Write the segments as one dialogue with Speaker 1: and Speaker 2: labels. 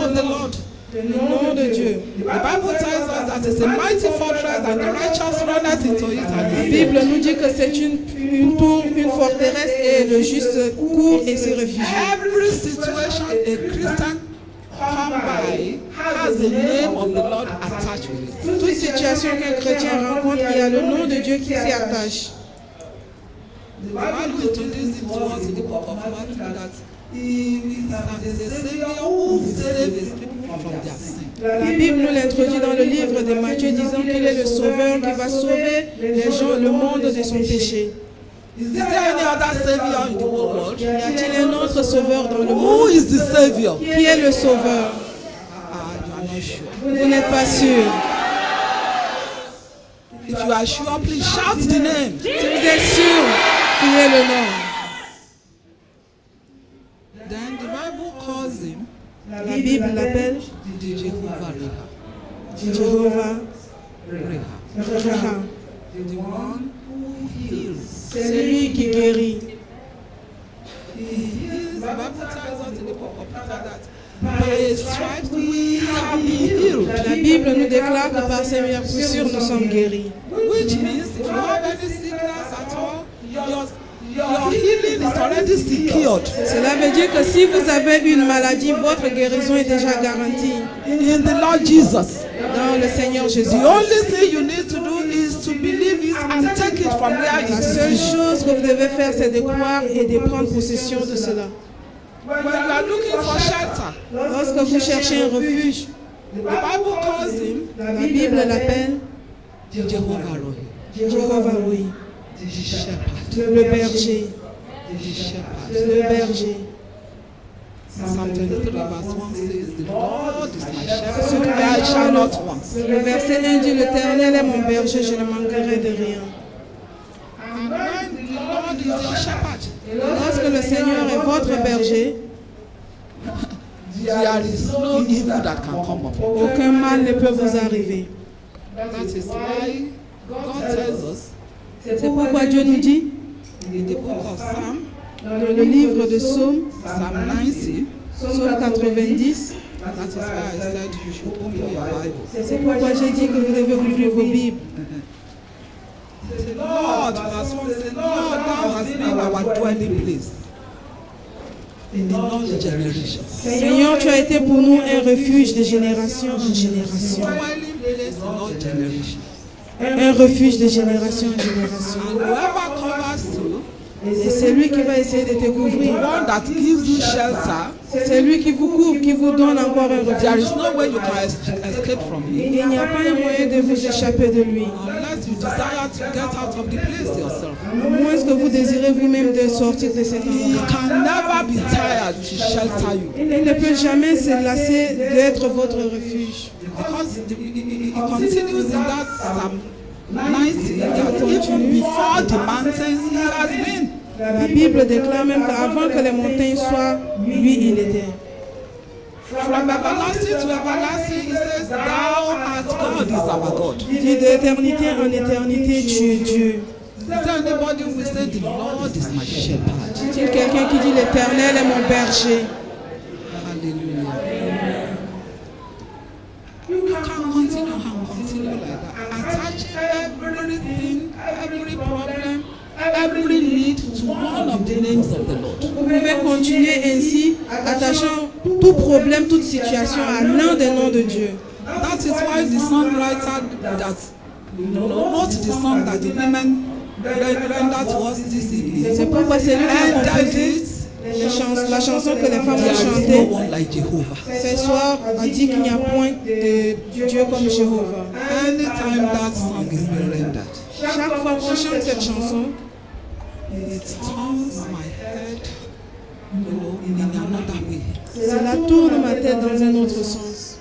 Speaker 1: of the Lord.
Speaker 2: Le nom de Dieu.
Speaker 1: The Bible tells us that it's a mighty fortress and the righteous runneth into it and
Speaker 2: La
Speaker 1: is
Speaker 2: Bible
Speaker 1: saved.
Speaker 2: nous dit que c'est une tour, une forteresse et le juste court et s'y réfugie.
Speaker 1: Every situation a Christian come by has the name of the Lord attached with it.
Speaker 2: Toute situation qu'un chrétien rencontre, il y a le nom de Dieu qui s'y attache.
Speaker 1: The Bible introduces it to us in the book of Matthew that he is a Savior who will save his people from their sin.
Speaker 2: La Bible nous l'introduit dans le livre de Matthieu disant qu'il est le sauveur qui va sauver les gens, le monde de son péché.
Speaker 1: Is there any other Savior in the whole world?
Speaker 2: Y a-t-il un autre sauveur dans le
Speaker 1: Who
Speaker 2: monde?
Speaker 1: is the Savior?
Speaker 2: Qui est le sauveur?
Speaker 1: You are not sure.
Speaker 2: Vous n'êtes pas sûr.
Speaker 1: If you are sure, please shout the name.
Speaker 2: Si vous êtes sûr, criez le nom.
Speaker 1: Then the Bible calls him
Speaker 2: La Bible l'appelle
Speaker 1: the Jehovah Reha.
Speaker 2: Jéhovah
Speaker 1: Reha.
Speaker 2: Reha.
Speaker 1: The one who heals.
Speaker 2: C'est lui qui guérit.
Speaker 1: He heals. The Bible tells us in the book of Peter that by his stripes we have been healed.
Speaker 2: La Bible nous déclare que par ses meurtrissures nous sommes guéris.
Speaker 1: Which means if you have any sickness at all, your healing is already secured.
Speaker 2: Cela veut dire que si vous avez une maladie, votre guérison est déjà garantie
Speaker 1: In the Lord Jesus.
Speaker 2: dans le Seigneur Jésus.
Speaker 1: The only thing you need to do is to believe it and take it from where
Speaker 2: La
Speaker 1: it
Speaker 2: seule
Speaker 1: is.
Speaker 2: chose que vous devez faire, c'est de croire et de prendre possession de cela.
Speaker 1: When you are looking for shelter,
Speaker 2: Lorsque vous cherchez un refuge,
Speaker 1: the Bible calls him
Speaker 2: la Bible l'appelle
Speaker 1: Jehovah Rohi,
Speaker 2: Jéhovah Roi,
Speaker 1: the shepherd,
Speaker 2: le berger,
Speaker 1: the shepherd.
Speaker 2: le berger.
Speaker 1: Psalm 23 verse 1 says, the Lord is my shepherd, I shall not want.
Speaker 2: Le verset 1 dit, l'Éternel est mon berger, je ne manquerai de rien.
Speaker 1: And when the Lord is your shepherd,
Speaker 2: Lorsque le Seigneur est votre berger,
Speaker 1: there is no evil that can come upon you.
Speaker 2: aucun mal ne peut vous arriver.
Speaker 1: That is why God tells us
Speaker 2: C'est pourquoi Dieu nous dit,
Speaker 1: in the book of Psalm,
Speaker 2: dans le livre de Psaume,
Speaker 1: Psalm 90,
Speaker 2: Psaume 90,
Speaker 1: that is why I said you should open your Bible.
Speaker 2: c'est pourquoi j'ai dit que vous devez ouvrir vos Bibles.
Speaker 1: The Lord, verse 1 says, Lord, thou hast been our dwelling place in all generations.
Speaker 2: Seigneur, tu as été pour nous un refuge de génération en génération.
Speaker 1: Dwelling place in all generations.
Speaker 2: Un refuge de génération en génération.
Speaker 1: And whoever covers you,
Speaker 2: Et c'est lui qui va essayer de te
Speaker 1: the
Speaker 2: couvrir.
Speaker 1: one that gives you shelter,
Speaker 2: C'est lui qui vous couvre, qui vous donne encore un
Speaker 1: there
Speaker 2: refuge.
Speaker 1: is no way you can escape from him
Speaker 2: Il n'y a pas un moyen de vous échapper de lui.
Speaker 1: unless you desire to get out of the place yourself.
Speaker 2: Au moins que vous désirez vous-même de sortir de cet
Speaker 1: He
Speaker 2: endroit.
Speaker 1: can never be tired to shelter you.
Speaker 2: Il ne peut jamais se lasser d'être votre refuge.
Speaker 1: Because he continues in that Psalm 90 that even before the mountains he has been.
Speaker 2: La Bible déclare même qu'avant que les montagnes soient, lui, il était.
Speaker 1: From everlasting to everlasting, he says, Thou art God is our God.
Speaker 2: Il dit d'éternité en éternité, tu es Dieu.
Speaker 1: Is there anybody who will say, The Lord is my shepherd?
Speaker 2: Y a-t-il quelqu'un qui dit l'éternel est mon berger?
Speaker 1: Hallelujah. You can continue and continue like that. Attaching everything, every problem, every need to one of the names of the Lord.
Speaker 2: Vous pouvez continuer ainsi, attachant tout problème, toute situation à l'un des noms de Dieu.
Speaker 1: That is why the songwriter that wrote the song that the women rendered to us this evening
Speaker 2: C'est pourquoi c'est lui qui a
Speaker 1: ended
Speaker 2: composé
Speaker 1: it.
Speaker 2: la chanson que les femmes
Speaker 1: There
Speaker 2: ont
Speaker 1: is no
Speaker 2: chantée.
Speaker 1: one like Jehovah.
Speaker 2: Ce soir, a dit qu'il n'y a point de Dieu comme Jéhovah.
Speaker 1: Anytime that song is being rendered,
Speaker 2: Chaque fois qu'on chante cette chanson,
Speaker 1: it turns my head, in another way.
Speaker 2: cela tourne ma tête dans un autre sens.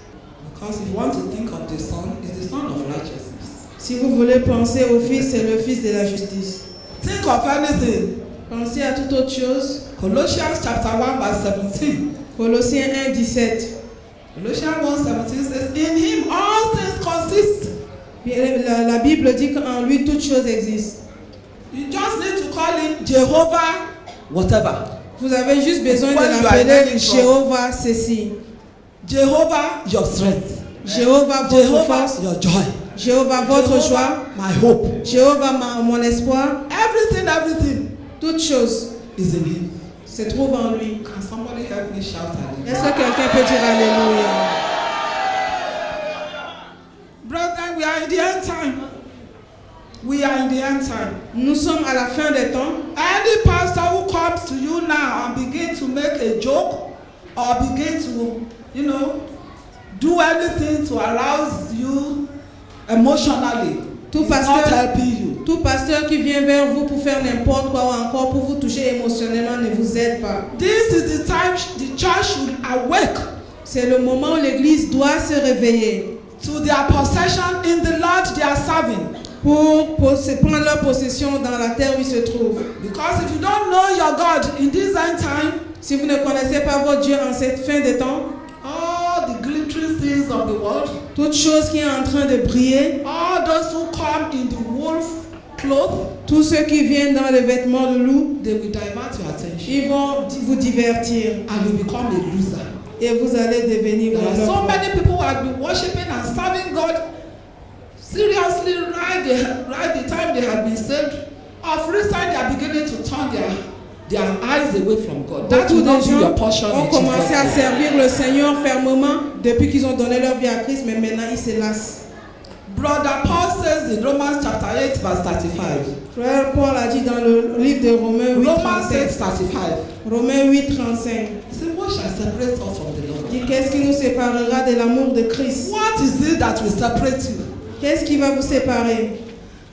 Speaker 1: Because if you want to think of the Son, it's the Son of righteousness.
Speaker 2: Si vous voulez penser au Fils, c'est le Fils de la justice.
Speaker 1: Think of anything.
Speaker 2: Pensez à toute autre chose.
Speaker 1: Colossians chapter 1 verse 17.
Speaker 2: Colossiens 1, 17.
Speaker 1: Colossians 1:17 says, In him all things consist.
Speaker 2: La Bible dit qu'en lui, toute chose existe.
Speaker 1: You just need to call him Jehovah whatever.
Speaker 2: Vous avez juste besoin de
Speaker 1: When you are
Speaker 2: l'appeler
Speaker 1: ready for-
Speaker 2: Jéhovah ceci.
Speaker 1: Jehovah, your strength.
Speaker 2: Jéhovah, votre
Speaker 1: Jehovah,
Speaker 2: force.
Speaker 1: your joy.
Speaker 2: Jéhovah, votre joie.
Speaker 1: My hope.
Speaker 2: Jéhovah, mon espoir.
Speaker 1: Everything
Speaker 2: Toutes choses
Speaker 1: is in him.
Speaker 2: se trouvent en lui.
Speaker 1: Can somebody help me shout hallelujah?
Speaker 2: Est-ce que quelqu'un peut dire Alléluia?
Speaker 1: Brethren, we are in the end time. We are in the end time.
Speaker 2: Nous sommes à la fin des temps.
Speaker 1: Any pastor who comes to you now and begin to make a joke or begin to, do anything to arouse you emotionally,
Speaker 2: Tout
Speaker 1: is not
Speaker 2: pasteur,
Speaker 1: helping you.
Speaker 2: tout pasteur qui vient vers vous pour faire n'importe quoi ou encore pour vous toucher émotionnellement ne vous aide pas.
Speaker 1: This is the time the church should awake
Speaker 2: C'est le moment où l'Église doit se réveiller
Speaker 1: to their possession in the Lord they are serving.
Speaker 2: pour prendre leur possession dans la terre où ils se trouvent.
Speaker 1: Because if you don't know your God in this end time,
Speaker 2: Si vous ne connaissez pas votre Dieu en cette fin des temps,
Speaker 1: all the glittering things of the world,
Speaker 2: toute chose qui est en train de briller,
Speaker 1: all those who come in the wolf cloth,
Speaker 2: tous ceux qui viennent dans les vêtements de loup,
Speaker 1: they will divert your attention
Speaker 2: ils vont vous divertir
Speaker 1: and you become a loser.
Speaker 2: et vous allez devenir
Speaker 1: There are so
Speaker 2: leur
Speaker 1: many people who have been worshiping and serving God seriously right the time they have been saved. Of recent, they are beginning to turn their eyes away from God. That will
Speaker 2: Beaucoup de
Speaker 1: not be your
Speaker 2: gens
Speaker 1: portion
Speaker 2: ont
Speaker 1: in
Speaker 2: commencé à
Speaker 1: Jesus' name.
Speaker 2: servir le Seigneur fermement depuis qu'ils ont donné leur vie à Christ, mais maintenant ils se lassent.
Speaker 1: Brother Paul says in Romans chapter 8 verse 35.
Speaker 2: Frère Paul a dit dans le livre de Romains 8,
Speaker 1: Romans 8
Speaker 2: 35.
Speaker 1: 35.
Speaker 2: Romains 8, 35.
Speaker 1: He said, what shall separate us from the Lord?
Speaker 2: Dit qu'est-ce qui nous séparera de l'amour de Christ?
Speaker 1: What is it that will separate you?
Speaker 2: Qu'est-ce qui va vous séparer?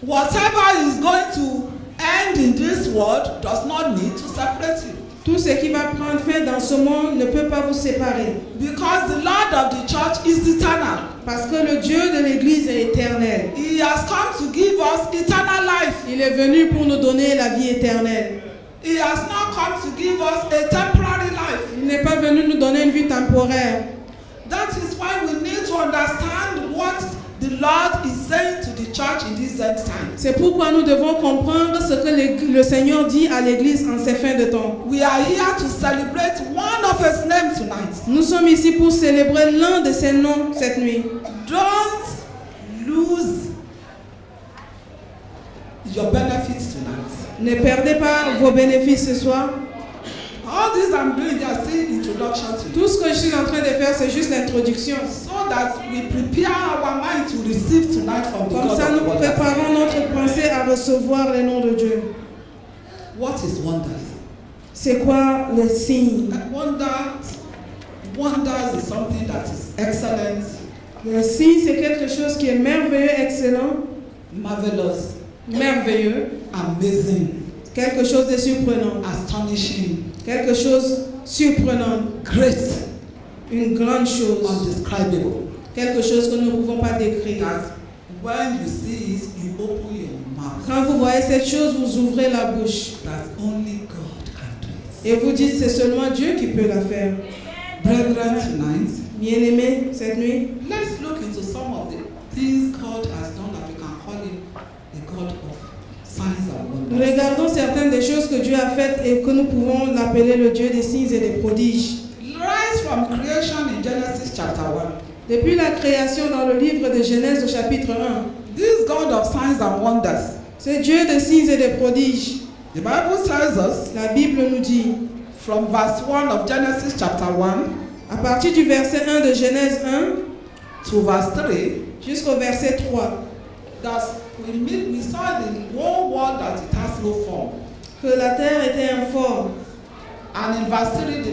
Speaker 1: Whatever is going to end in this world does not need to separate you.
Speaker 2: Tout ce qui va prendre fin dans ce monde ne peut pas vous séparer.
Speaker 1: Because the Lord of the church is eternal.
Speaker 2: Parce que le Dieu de l'Église est éternel.
Speaker 1: He has come to give us eternal life.
Speaker 2: Il est venu pour nous donner la vie éternelle.
Speaker 1: He has not come to give us a temporary life.
Speaker 2: Il n'est pas venu nous donner une vie temporaire.
Speaker 1: That is why we need to understand what the Lord is saying to the church in this end time.
Speaker 2: C'est pourquoi nous devons comprendre ce que le Seigneur dit à l'Église en ces fins de temps.
Speaker 1: We are here to celebrate one of His names tonight.
Speaker 2: Nous sommes ici pour célébrer l'un de ses noms cette nuit.
Speaker 1: Don't lose your benefits tonight.
Speaker 2: Ne perdez pas vos bénéfices ce soir.
Speaker 1: All this I'm doing, they are still introduction to you.
Speaker 2: Tout ce que je suis en train de faire, c'est juste l'introduction.
Speaker 1: So that we prepare our mind to receive tonight from the
Speaker 2: Comme
Speaker 1: God
Speaker 2: ça,
Speaker 1: of
Speaker 2: nous
Speaker 1: wonders.
Speaker 2: préparons notre pensée à recevoir les noms de Dieu.
Speaker 1: What is wonders?
Speaker 2: C'est quoi le signe?
Speaker 1: Wonders is something that is excellent,
Speaker 2: Le signe, c'est quelque chose qui est merveilleux, excellent,
Speaker 1: marvelous,
Speaker 2: merveilleux,
Speaker 1: amazing,
Speaker 2: quelque chose de surprenant,
Speaker 1: astonishing,
Speaker 2: quelque chose surprenant,
Speaker 1: great,
Speaker 2: une grande chose,
Speaker 1: undescribable.
Speaker 2: quelque chose que nous ne pouvons pas décrire.
Speaker 1: That when you see it, you open your mouth.
Speaker 2: Quand vous voyez cette chose, vous ouvrez la bouche
Speaker 1: That only God can do it.
Speaker 2: et vous dites c'est seulement Dieu qui peut la faire.
Speaker 1: Brethren, tonight,
Speaker 2: Bien-aimés, cette nuit,
Speaker 1: let's look into some of the things God has done that we can call him the God of signs and
Speaker 2: nous
Speaker 1: wonders.
Speaker 2: regardons certaines des choses que Dieu a faites et que nous pouvons l'appeler le Dieu des signes et des prodiges.
Speaker 1: Right from creation in Genesis chapter 1.
Speaker 2: Depuis la création dans le livre de Genèse au chapitre 1,
Speaker 1: This God of signs and wonders,
Speaker 2: c'est Dieu des signes et des prodiges.
Speaker 1: the Bible tells us
Speaker 2: La Bible nous dit,
Speaker 1: from verse 1 of Genesis chapter 1
Speaker 2: à partir du verset 1 de Genèse 1
Speaker 1: to verse 3,
Speaker 2: jusqu'au verset 3,
Speaker 1: that we saw the whole world that it has no form.
Speaker 2: que la terre était informe.
Speaker 1: And in verse 3,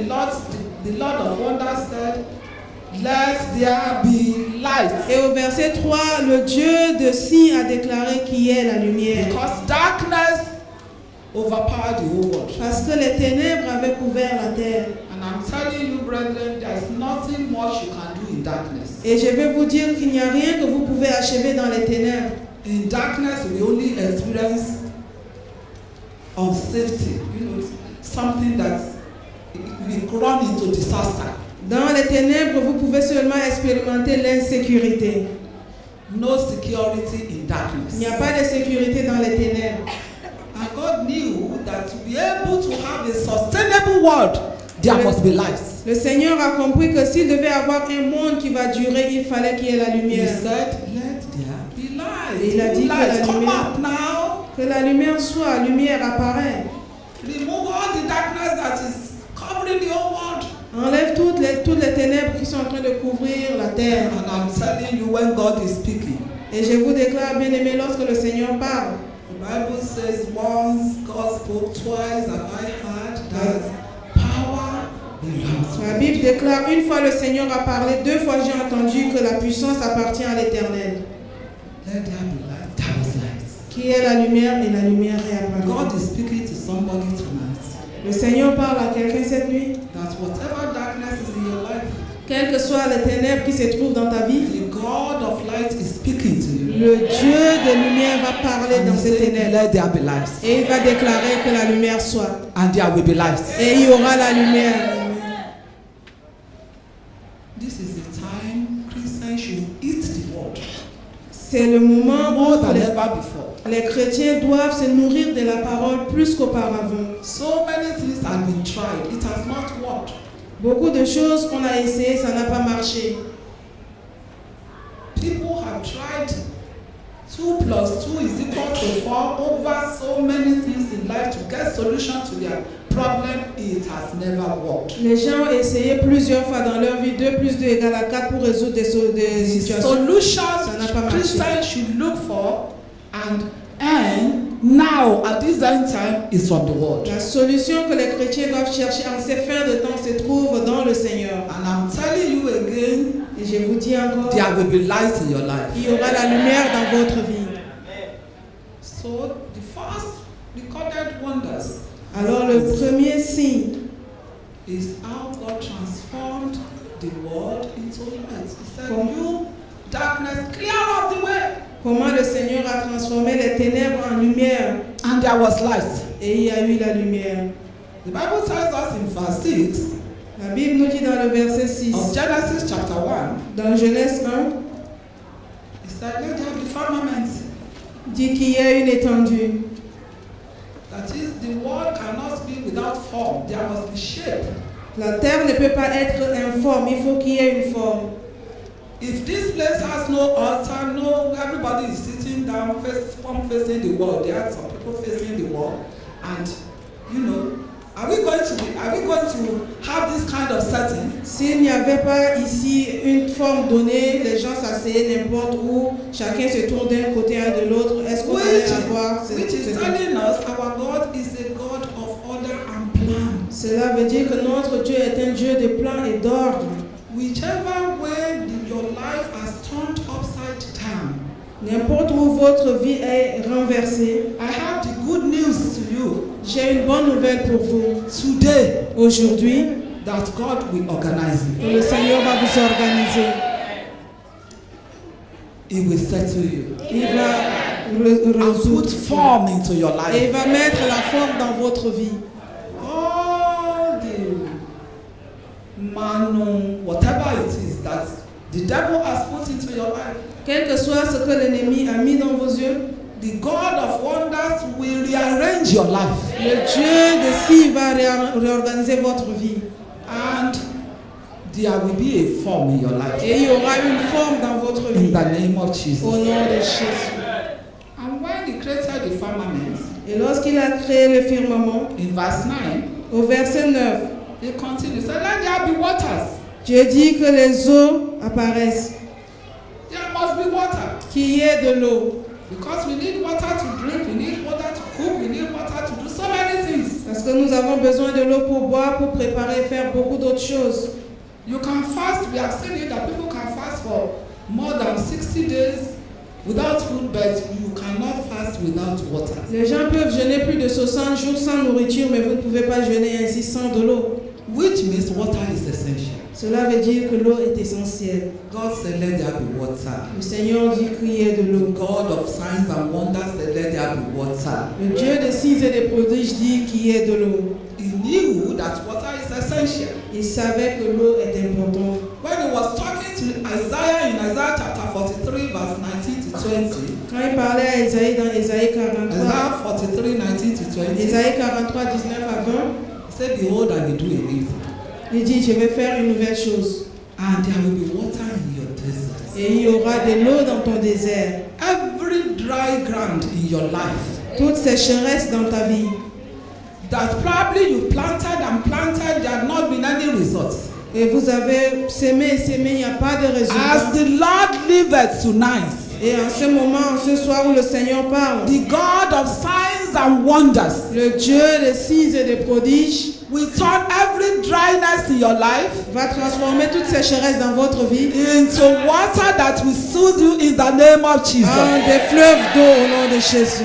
Speaker 1: the Lord of wonders said, let there be light.
Speaker 2: Et au verset 3, le Dieu de signes a déclaré qu'il y ait la lumière.
Speaker 1: Because darkness overpowered the whole world.
Speaker 2: Parce que les ténèbres avaient couvert la terre.
Speaker 1: And I'm telling you, brethren, there's nothing much you can do in darkness.
Speaker 2: Et je vais vous dire qu'il n'y a rien que vous pouvez achever dans les ténèbres.
Speaker 1: In darkness, we only experience unsafety. Something that we run into disaster.
Speaker 2: Dans les ténèbres, vous pouvez seulement expérimenter l'insécurité.
Speaker 1: No security in darkness.
Speaker 2: Il n'y a pas de sécurité dans les ténèbres.
Speaker 1: And God knew that to be able to have a sustainable world, there must be light.
Speaker 2: Le Seigneur a compris que s'il devait avoir un monde qui va durer, il fallait qu'il y ait la
Speaker 1: He
Speaker 2: lumière.
Speaker 1: said, let there be light.
Speaker 2: Et il a dit que
Speaker 1: Light,
Speaker 2: la
Speaker 1: come
Speaker 2: lumière,
Speaker 1: up now.
Speaker 2: que la lumière soit, la lumière apparaît.
Speaker 1: Remove all the darkness that is covering the whole world.
Speaker 2: Enlève toutes les ténèbres qui sont en train de couvrir la terre.
Speaker 1: And I'm telling you, when God is speaking,
Speaker 2: Et je vous déclare, bien aimé, lorsque le Seigneur parle,
Speaker 1: the Bible says once God spoke, twice have I heard that power belongs to
Speaker 2: la
Speaker 1: God.
Speaker 2: Bible déclare, une fois le Seigneur a parlé, 2 fois j'ai entendu que la puissance appartient à l'Éternel.
Speaker 1: Let there be light. There was light.
Speaker 2: Qui est la lumière et la lumière réapparaît.
Speaker 1: God is speaking to somebody tonight
Speaker 2: Le Seigneur parle à quelqu'un cette nuit.
Speaker 1: that whatever darkness is in your life,
Speaker 2: Quelles que soient les ténèbres qui se trouvent dans ta vie,
Speaker 1: the God of light is speaking to you.
Speaker 2: le Dieu de lumière va parler
Speaker 1: And
Speaker 2: dans
Speaker 1: he
Speaker 2: ces
Speaker 1: said,
Speaker 2: ténèbres.
Speaker 1: let there be light.
Speaker 2: Et il va déclarer que la lumière soit.
Speaker 1: And there will be light.
Speaker 2: Et il y aura la lumière.
Speaker 1: This is the time Christians should eat the word
Speaker 2: C'est le moment
Speaker 1: more
Speaker 2: où
Speaker 1: than ever before.
Speaker 2: les chrétiens doivent se nourrir de la parole plus qu'auparavant.
Speaker 1: So many things have been tried. It has not worked.
Speaker 2: Beaucoup de choses qu'on a essayé, ça n'a pas marché.
Speaker 1: People have tried 2 plus 2 is equal to 4 over so many things in life to get solution to their problem. It has never worked.
Speaker 2: Les gens ont essayé plusieurs fois dans leur vie 2 plus 2 égale à 4 pour résoudre des
Speaker 1: The
Speaker 2: situations.
Speaker 1: solutions
Speaker 2: Ça n'a pas marché.
Speaker 1: Christians should look for and now at this end time is from the word.
Speaker 2: La solution que les chrétiens doivent chercher en ces fins de temps se trouve dans le Seigneur.
Speaker 1: And I'm telling you again,
Speaker 2: Et je vous dis encore,
Speaker 1: there will be light in your life.
Speaker 2: il y aura la lumière dans votre vie.
Speaker 1: So the first recorded wonders
Speaker 2: Alors le premier signe,
Speaker 1: is how God transformed the world into light. He said,
Speaker 2: Come.
Speaker 1: you darkness, clear up the way.
Speaker 2: comment le Seigneur a transformé les ténèbres en lumière.
Speaker 1: And there was light.
Speaker 2: Et il y a eu la lumière.
Speaker 1: The Bible tells us in verse 6
Speaker 2: La Bible nous dit dans le verset 6,
Speaker 1: of Genesis chapter 1,
Speaker 2: dans Genèse 1,
Speaker 1: it said, let there be firmament.
Speaker 2: dit qu'il y a une étendue.
Speaker 1: That is, the world cannot be without form. There must be shape.
Speaker 2: La terre ne peut pas être informe, il faut qu'il y ait une forme.
Speaker 1: If this place has no altar, no, everybody is sitting down, one facing the wall. There are some people facing the wall, and you know, are we going to have this kind of setting?
Speaker 2: S'il n'y avait pas ici une forme donnée, les gens s'asseyaient n'importe où, chacun se tourne d'un côté à de l'autre, est-ce qu'on allait avoir
Speaker 1: Which is telling us our God is a God of order and plan.
Speaker 2: Cela veut dire que notre Dieu est un Dieu de plan et d'ordre.
Speaker 1: Whichever way your life has turned upside down,
Speaker 2: N'importe où votre vie est renversée,
Speaker 1: I have the good news to you
Speaker 2: j'ai une bonne nouvelle pour vous.
Speaker 1: today
Speaker 2: Aujourd'hui,
Speaker 1: that God will organize you.
Speaker 2: que le Seigneur va vous organiser.
Speaker 1: He will settle you.
Speaker 2: Il va
Speaker 1: And put
Speaker 2: résoudre
Speaker 1: form into your
Speaker 2: et il
Speaker 1: life.
Speaker 2: va mettre la forme dans votre vie.
Speaker 1: All the manum, whatever it is that the devil has put into your life,
Speaker 2: Quel que soit ce que l'ennemi a mis dans vos yeux,
Speaker 1: the God of wonders will rearrange your life.
Speaker 2: le Dieu de si va réorganiser votre vie.
Speaker 1: And there will be a form in your life.
Speaker 2: Et il y aura une forme dans votre
Speaker 1: In
Speaker 2: vie.
Speaker 1: the name of
Speaker 2: Au
Speaker 1: Jesus.
Speaker 2: nom de Jésus.
Speaker 1: And when he created the firmament,
Speaker 2: Et lorsqu'il a créé le firmament,
Speaker 1: in verse 9,
Speaker 2: au verset 9,
Speaker 1: he continues, so let there be waters.
Speaker 2: Dieu dit que les eaux apparaissent,
Speaker 1: There must be water.
Speaker 2: qu'il y ait de l'eau.
Speaker 1: Because we need water to drink, we need water to cook, we need water to do so many things.
Speaker 2: Parce que nous avons besoin de l'eau pour boire, pour préparer et faire beaucoup d'autres choses.
Speaker 1: You can fast, we have seen it that people can fast for more than 60 days without food, but you cannot fast without water.
Speaker 2: Les gens peuvent jeûner plus de 60 jours sans nourriture, mais vous ne pouvez pas jeûner ainsi sans de l'eau.
Speaker 1: Which means water is essential.
Speaker 2: Cela veut dire que l'eau est essentielle.
Speaker 1: God said, let there be water.
Speaker 2: Le Seigneur dit qu'il y ait de
Speaker 1: The
Speaker 2: l'eau.
Speaker 1: God of signs and wonders said, let there be water.
Speaker 2: Le Dieu des signes et des prodiges dit qu'il y ait de l'eau.
Speaker 1: He knew that water is essential.
Speaker 2: Il savait que l'eau est importante.
Speaker 1: When he was talking to Isaiah in Isaiah chapter 43, verse 19 to 20,
Speaker 2: Quand il parlait à Isaïe dans Isaïe 43,
Speaker 1: Isaiah 43, 19 to 20,
Speaker 2: Isaïe 43, 19 à 20,
Speaker 1: he said, behold, I will do a new thing.
Speaker 2: Il dit, je vais faire une nouvelle chose.
Speaker 1: And there will be water in your desert.
Speaker 2: Et il y aura de l'eau dans ton désert.
Speaker 1: Every dry ground in your life
Speaker 2: Toute sécheresse dans ta vie.
Speaker 1: that probably you planted and planted, there have not been any results.
Speaker 2: Et vous avez semé et semé, il n'y a pas de résultat.
Speaker 1: As the Lord liveth tonight,
Speaker 2: Et en ce moment, ce soir où le Seigneur parle,
Speaker 1: the God of signs and wonders
Speaker 2: le Dieu des signes et des prodiges
Speaker 1: will turn every dryness in your life
Speaker 2: va transformer toute sécheresse dans votre vie
Speaker 1: into water that will soothe you in the name of
Speaker 2: en
Speaker 1: Jesus.
Speaker 2: des fleuves d'eau au nom de Jésus.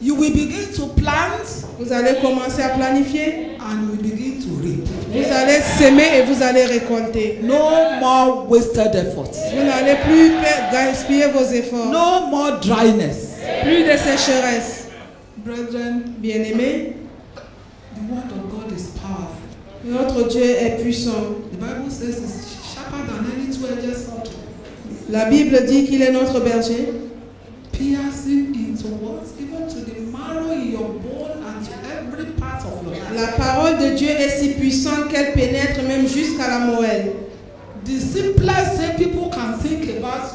Speaker 1: You will begin to plant
Speaker 2: Vous allez commencer à planifier,
Speaker 1: and you will begin to reap.
Speaker 2: vous allez s'aimer et vous allez récolter.
Speaker 1: No more wasted efforts.
Speaker 2: Vous n'allez plus gaspiller vos efforts.
Speaker 1: No more dryness.
Speaker 2: Plus de sécheresse.
Speaker 1: Brethren,
Speaker 2: Bien-aimés,
Speaker 1: the word of God is powerful.
Speaker 2: notre Dieu est puissant.
Speaker 1: The Bible says it's sharper than any two-edged sword,
Speaker 2: La Bible dit qu'il est notre berger,
Speaker 1: piercing into what? Even to the marrow in your bone and to every part of your life.
Speaker 2: La parole de Dieu est si puissante qu'elle pénètre même jusqu'à la moelle.
Speaker 1: The simplest thing people can think about,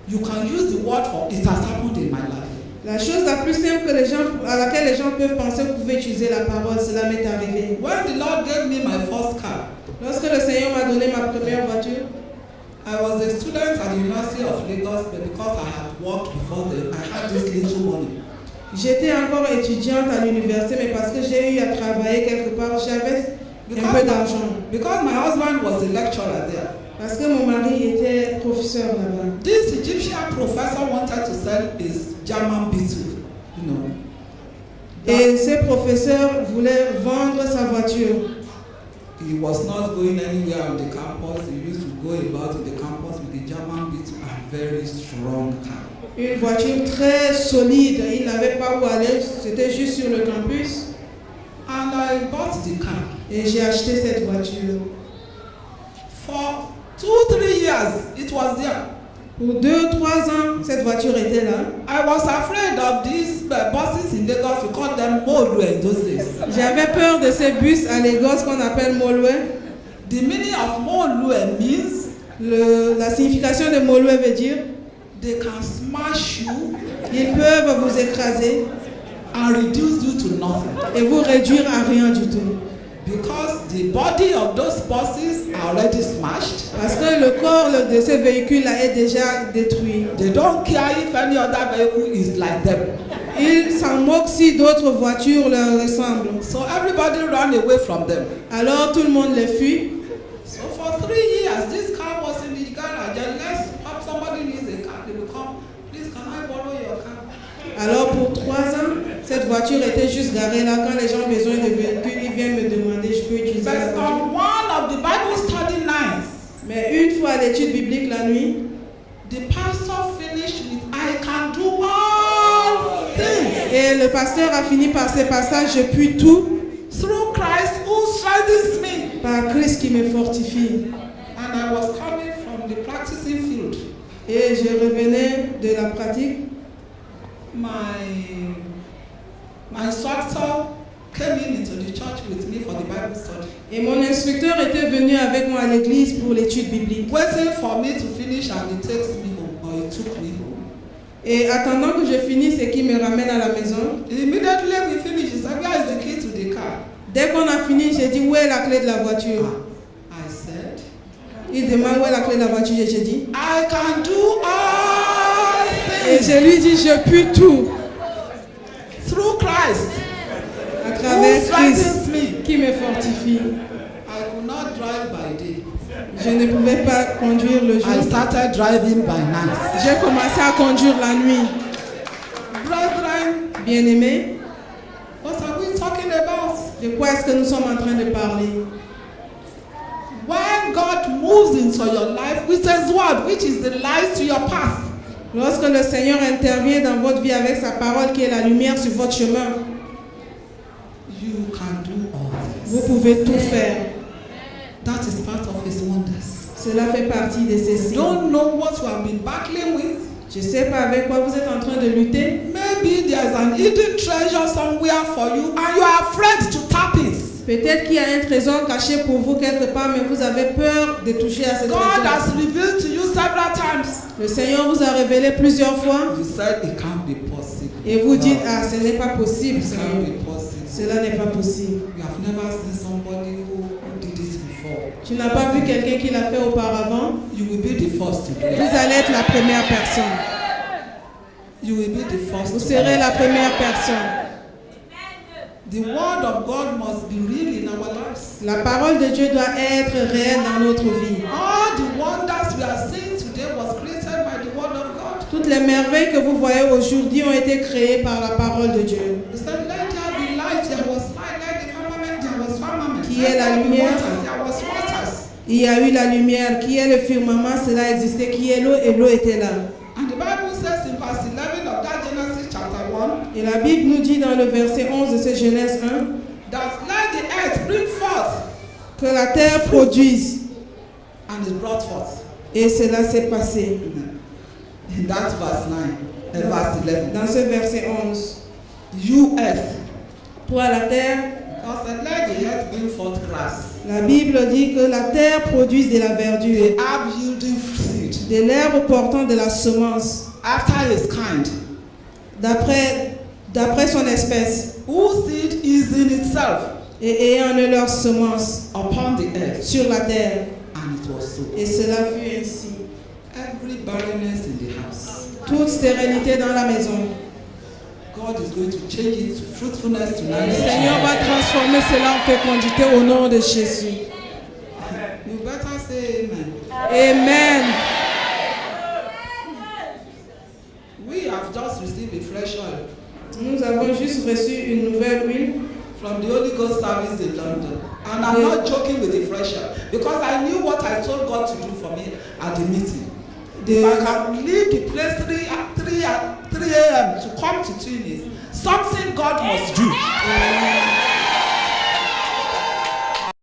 Speaker 1: you can use the word for it has happened in my life.
Speaker 2: La chose la plus simple que à laquelle les gens peuvent penser, vous pouvez utiliser la parole, cela m'est arrivé.
Speaker 1: When the Lord gave me my first car,
Speaker 2: Lorsque le Seigneur m'a donné ma première voiture,
Speaker 1: I was a student at the University of Lagos, but because I had worked before then, I had this little money.
Speaker 2: j'étais encore étudiante à l'université, mais parce que j'ai eu à travailler quelque part, j'avais un peu d'argent.
Speaker 1: Because my husband was a lecturer there.
Speaker 2: Parce que mon mari était professeur là-bas.
Speaker 1: This Egyptian professor wanted to sell his German beetle, you know.
Speaker 2: Et ce professeur voulait vendre sa voiture.
Speaker 1: He was not going anywhere on the campus. He used to go about on the campus with the German beetle and very strong car.
Speaker 2: Une voiture très solide, il n'avait pas où aller, c'était juste sur le campus.
Speaker 1: And I bought the car.
Speaker 2: Et j'ai acheté cette voiture.
Speaker 1: For 2-3 years, it was there.
Speaker 2: Pour 2-3 ans, cette voiture était là.
Speaker 1: I was afraid of these buses in Lagos. We called them Molue in those days.
Speaker 2: J'avais peur de ces bus à Lagos qu'on appelle Molue.
Speaker 1: The meaning of Molue means
Speaker 2: La signification de Molue veut dire
Speaker 1: they can smash you
Speaker 2: ils peuvent vous écraser
Speaker 1: and reduce you to nothing.
Speaker 2: et vous réduire à rien du tout.
Speaker 1: Because the body of those buses are already smashed.
Speaker 2: Parce que le corps de ce véhicule-là est déjà détruit.
Speaker 1: They don't care if any other vehicle is like them.
Speaker 2: Ils s'en moquent si d'autres voitures leur ressemblent.
Speaker 1: So everybody ran away from them.
Speaker 2: Alors tout le monde les fuit.
Speaker 1: So for 3 years, this car was in the garage. Unless somebody needs a car, they will come. Please, can I borrow your car?
Speaker 2: Alors pour 3 ans, cette voiture était juste garée là. Quand les gens ont besoin de véhicules, ils viennent me demander, je peux utiliser la
Speaker 1: But
Speaker 2: voiture.
Speaker 1: on one of the Bible study nights,
Speaker 2: Mais une fois à l'étude biblique la nuit,
Speaker 1: the pastor finished with, I can do all things
Speaker 2: et le pasteur a fini par ce passage, je puis tout
Speaker 1: through Christ who strengthens me.
Speaker 2: par Christ qui me fortifie.
Speaker 1: And I was coming from the practicing field.
Speaker 2: Et je revenais de la pratique.
Speaker 1: My instructor came into the church with me for the Bible study,
Speaker 2: Et mon instructeur était venu avec moi à l'église pour l'étude biblique.
Speaker 1: waiting for me to finish, and he takes me home, or he took me home.
Speaker 2: Et attendant que je finisse et qu'il me ramène à la maison,
Speaker 1: Immediately we finished, he said, where is the key to the car?
Speaker 2: dès qu'on a fini, j'ai dit où est la clé de la voiture?
Speaker 1: I said,
Speaker 2: Il demande où est la clé de la voiture et j'ai dit.
Speaker 1: I can do all
Speaker 2: Et
Speaker 1: things
Speaker 2: je lui dis je puis tout
Speaker 1: through Christ
Speaker 2: à
Speaker 1: who
Speaker 2: travers Christ
Speaker 1: strengthens me.
Speaker 2: qui me fortifie.
Speaker 1: I could not drive by day.
Speaker 2: Je ne pouvais pas conduire le
Speaker 1: I
Speaker 2: jour.
Speaker 1: started driving by night.
Speaker 2: J'ai commencé à conduire la nuit.
Speaker 1: Brethren,
Speaker 2: Bien-aimés,
Speaker 1: what are we talking about?
Speaker 2: de quoi est-ce que nous sommes en train de parler?
Speaker 1: When God moves into your life with His word, which is the light to your path,
Speaker 2: Lorsque le Seigneur intervient dans votre vie avec sa parole qui est la lumière sur votre chemin,
Speaker 1: you can do all
Speaker 2: vous
Speaker 1: this.
Speaker 2: pouvez tout faire.
Speaker 1: That is part of His wonders.
Speaker 2: Cela fait partie de ces
Speaker 1: You
Speaker 2: signes.
Speaker 1: don't know what you have been battling with.
Speaker 2: Je ne sais pas avec quoi vous êtes en train de lutter.
Speaker 1: Maybe there's an hidden treasure somewhere for you and you are afraid to tap it.
Speaker 2: Peut-être qu'il y a un trésor caché pour vous quelque part, mais vous avez peur de toucher à ce
Speaker 1: God
Speaker 2: trésor.
Speaker 1: has revealed to you several times.
Speaker 2: Le Seigneur vous a révélé plusieurs fois
Speaker 1: You said it can't be possible.
Speaker 2: et vous dites, ah, ce n'est pas possible,
Speaker 1: It can't
Speaker 2: Seigneur.
Speaker 1: be possible.
Speaker 2: Cela n'est pas possible.
Speaker 1: You have never seen somebody who did this before.
Speaker 2: Tu n'as pas vu quelqu'un qui l'a fait auparavant.
Speaker 1: You will be the first to do it.
Speaker 2: Vous allez être la première personne.
Speaker 1: You will be the first
Speaker 2: Vous
Speaker 1: to
Speaker 2: serez
Speaker 1: do
Speaker 2: la
Speaker 1: it.
Speaker 2: première personne.
Speaker 1: The word of God must be real in our lives.
Speaker 2: La parole de Dieu doit être réelle dans notre vie.
Speaker 1: All the wonders we are seeing today was created by the word of God.
Speaker 2: Toutes les merveilles que vous voyez aujourd'hui ont été créées par la parole de Dieu.
Speaker 1: He said, let there be light. There was light. Let the firmament. There was firmament.
Speaker 2: Qui
Speaker 1: Let
Speaker 2: est la
Speaker 1: there be
Speaker 2: lumière?
Speaker 1: waters. There was waters.
Speaker 2: Il y a eu la lumière. Qui est le firmament? Cela existait. Qui est l'eau? Et l'eau était là.
Speaker 1: And the Bible says in verse 11 of that Genesis chapter 1,
Speaker 2: Et la Bible nous dit dans le verset 11 de ce Genèse 1
Speaker 1: that let the earth bring forth,
Speaker 2: que la terre produise.
Speaker 1: and it brought forth.
Speaker 2: Et cela s'est passé.
Speaker 1: In that verse 9, verse 11.
Speaker 2: Dans ce verset 11.
Speaker 1: You earth,
Speaker 2: Toi la terre,
Speaker 1: God said, let the earth bring forth grass,
Speaker 2: la Bible dit que la terre produise de la verdure,
Speaker 1: the herb yielding seed,
Speaker 2: de l'herbe portant de la semence,
Speaker 1: after his kind,
Speaker 2: d'après son espèce,
Speaker 1: whose seed is in itself
Speaker 2: et ayant leur semence
Speaker 1: upon the earth.
Speaker 2: sur la terre.
Speaker 1: And it was so.
Speaker 2: Et cela fut ainsi.
Speaker 1: Every barrenness in the house,
Speaker 2: Toute stérilité dans la maison.
Speaker 1: God is going to change it to fruitfulness tonight.
Speaker 2: Le Seigneur va transformer cela en fécondité au nom de Jésus.
Speaker 1: You better say amen.
Speaker 2: Amen.
Speaker 1: We have just received a fresh oil
Speaker 2: Nous avons juste reçu une nouvelle huile
Speaker 1: from the Holy Ghost service in London. And I'm not joking with the fresh oil because I knew what I told God to do for me at the meeting. If I can leave the place 3 a.m. to come to Tunis, something God must do.